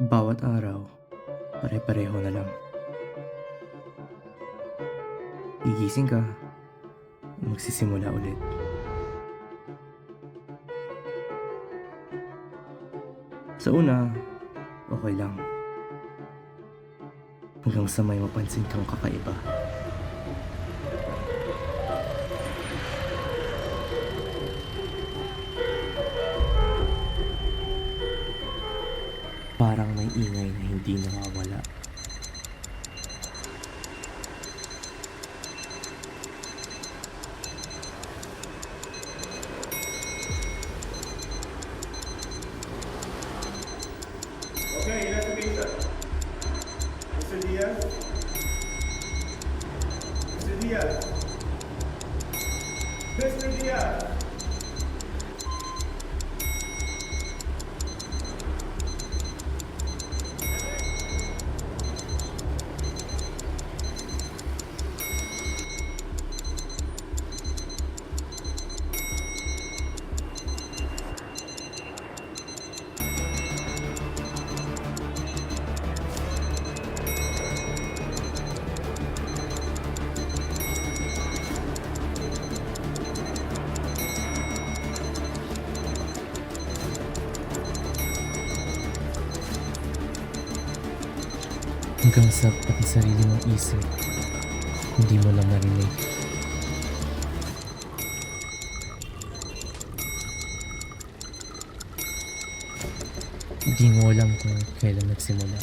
Bawat araw, pare-pareho na lang. Gigising ka, magsisimula ulit. Sa una, okay lang. Hanggang sa may mapansin kang kakaiba. Parang may ingay na hindi nawawala. Okay, ilan sa pizza? Mr. Diaz? Mr. Diaz? Mr. Diaz? Hanggang sa pati sarili mong isip, hindi mo na marinig. Hindi mo alam kung kailan nagsimula.